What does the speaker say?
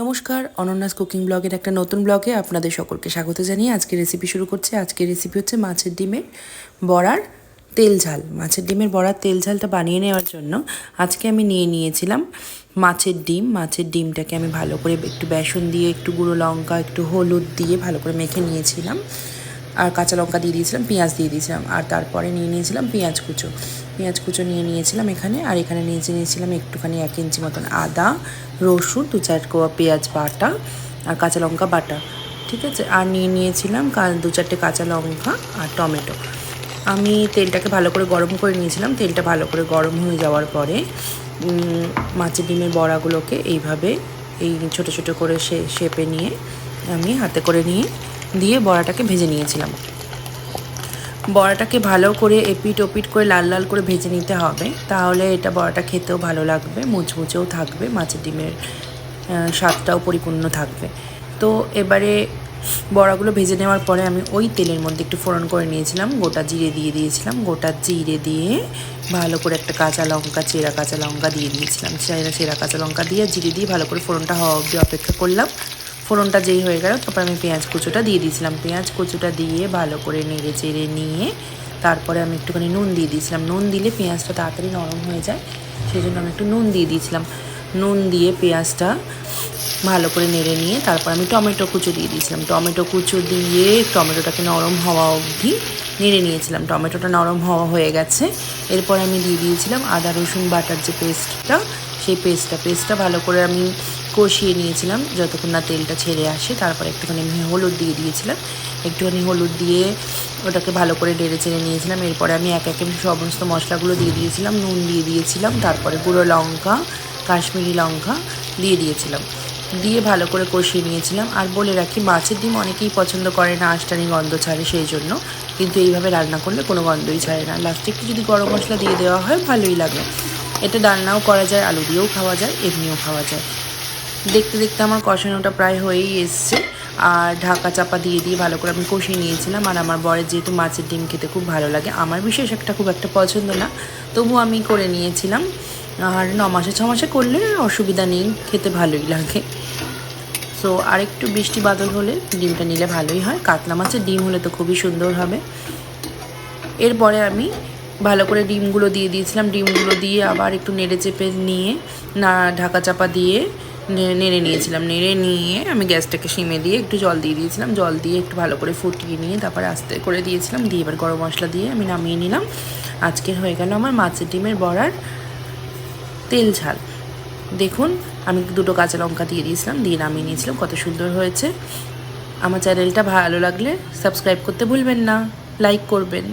নমস্কার, অনন্যাস কুকিং ব্লগের একটা নতুন ব্লগে আপনাদের সকলকে স্বাগত জানিয়ে আজকের রেসিপি শুরু করছি। আজকের রেসিপি হচ্ছে মাছের ডিমের বড়ার তেল ঝাল। মাছের ডিমের বড়ার তেল ঝালটা বানিয়ে নেওয়ার জন্য আজকে আমি নিয়েছিলাম মাছের ডিম। মাছের ডিমটাকে আমি ভালো করে একটু বেসন দিয়ে, একটু গুঁড়ো লঙ্কা, একটু হলুদ দিয়ে ভালো করে মেখে নিয়েছিলাম। আর কাঁচা লঙ্কা দিয়ে দিয়েছিলাম, পেঁয়াজ দিয়ে দিয়েছিলাম, আর তারপরে নিয়েছিলাম পেঁয়াজ কুচো নিয়েছিলাম এখানে। আর এখানে নিয়েছিলাম একটুখানি 1 ইঞ্চি মতন আদা, রসুন, 2-4 কোয়া পেঁয়াজ বাটা আর কাঁচা লঙ্কা বাটা, ঠিক আছে। আর নিয়েছিলাম 2-4টে কাঁচা লঙ্কা আর টমেটো। আমি তেলটাকে ভালো করে গরম করে নিয়েছিলাম। তেলটা ভালো করে গরম হয়ে যাওয়ার পরে মাছের ডিমের বড়াগুলোকে এইভাবে এই ছোটো ছোটো করে শেপে নিয়ে আমি হাতে করে দিয়ে বড়াটাকে ভেজে নিয়েছিলাম। বড়াটাকে ভালো করে এপিট ওপিট করে লাল লাল করে ভেজে নিতে হবে, তাহলে এটা বড়াটা খেতেও ভালো লাগবে, মুচমুচেও থাকবে, মাছের ডিমের স্বাদটাও পরিপূর্ণ থাকবে। তো এবারে বড়াগুলো ভেজে নেওয়ার পরে আমি ওই তেলের মধ্যে একটু ফোড়ন করে নিয়েছিলাম, গোটা জিরে দিয়ে দিয়েছিলাম। গোটা জিরে দিয়ে ভালো করে একটা চেরা কাঁচা লঙ্কা দিয়ে দিয়েছিলাম। চেরা কাঁচা লঙ্কা দিয়ে জিরে দিয়ে ভালো করে ফোড়নটা হওয়া অবধি অপেক্ষা করলাম। ফোড়নটা যেই হয়ে গেল তারপর আমি পেঁয়াজ কুচোটা দিয়ে দিয়েছিলাম। পেঁয়াজ কুচোটা দিয়ে ভালো করে নেড়ে চেড়ে নিয়ে তারপরে আমি একটুখানি নুন দিয়ে দিয়েছিলাম। নুন দিলে পেঁয়াজটা তাড়াতাড়ি নরম হয়ে যায়, সেই জন্য আমি একটু নুন দিয়ে দিয়েছিলাম। নুন দিয়ে পেঁয়াজটা ভালো করে নেড়ে নিয়ে তারপর আমি টমেটো কুচো দিয়ে দিয়েছিলাম। টমেটো কুচো দিয়ে টমেটোটাকে নরম হওয়া অবধি নেড়ে নিয়েছিলাম। টমেটোটা নরম হয়ে গেছে, এরপর আমি দিয়ে দিয়েছিলাম আদা রসুন বাটার যে পেস্টটা, সেই পেস্টটা ভালো করে আমি কষিয়ে নিয়েছিলাম যতক্ষণ না তেলটা ছেড়ে আসে। তারপর একটুখানি আমি হলুদ দিয়ে দিয়েছিলাম। একটুখানি হলুদ দিয়ে ওটাকে ভালো করে নেড়ে চেড়ে নিয়েছিলাম। এরপরে আমি এক একে সমস্ত মশলাগুলো দিয়ে দিয়েছিলাম, নুন দিয়ে দিয়েছিলাম, তারপরে গুঁড়ো লঙ্কা, কাশ্মীরি লঙ্কা দিয়ে দিয়েছিলাম, দিয়ে ভালো করে কষিয়ে নিয়েছিলাম। আর বলে রাখি, মাছের ডিম অনেকেই পছন্দ করে না, আঁশটানি গন্ধ ছাড়ে, সেই জন্য, কিন্তু এইভাবে রান্না করলে কোনো গন্ধই ছাড়ে না। লাস্টে একটু যদি গরম মশলা দিয়ে দেওয়া হয় ভালোই লাগে। এটা ডালনাও করা যায়, আলু দিয়েও খাওয়া যায়, এমনিও খাওয়া যায়। দেখতে দেখতে আমার কষানোটা প্রায় হয়েই এসছে, আর ঢাকা চাপা দিয়ে ভালো করে আমি কষিয়ে নিয়েছিলাম। আর আমার বরের যেহেতু মাছের ডিম খেতে খুব ভালো লাগে, আমার বিশেষ খুব একটা পছন্দ না, তবু আমি করে নিয়েছিলাম। আর 9 মাসে 6 মাসে করলে অসুবিধা নেই, খেতে ভালোই লাগে। সো আরেকটু বৃষ্টি বাদল হলে ডিমটা নিলে ভালোই হয়। কাতলা মাছের ডিম হলে তো খুবই সুন্দর হবে। এরপরে আমি ভালো করে ডিমগুলো দিয়ে দিয়েছিলাম। ডিমগুলো দিয়ে আবার একটু নেড়ে চেপে নিয়ে ঢাকা চাপা দিয়ে নেড়ে নিয়েছিলাম। নেড়ে নিয়ে আমি গ্যাসটাকে সিমে দিয়ে একটু জল দিয়ে দিয়েছিলাম। জল দিয়ে একটু ভালো করে ফুটিয়ে নিয়ে তারপরে আস্তে করে দিয়েছিলাম। দিয়ে এবার গরম মশলা দিয়ে আমি নামিয়ে নিলাম। আজকের হয়ে গেল আমার মাছের ডিমের বড়ার তেল ঝাল। দেখুন, আমি 2টো কাঁচা লঙ্কা দিয়ে দিয়েছিলাম, দিয়ে নামিয়ে নিয়েছিলাম। কত সুন্দর হয়েছে। আমার চ্যানেলটা ভালো লাগলে সাবস্ক্রাইব করতে ভুলবেন না, লাইক করবেন।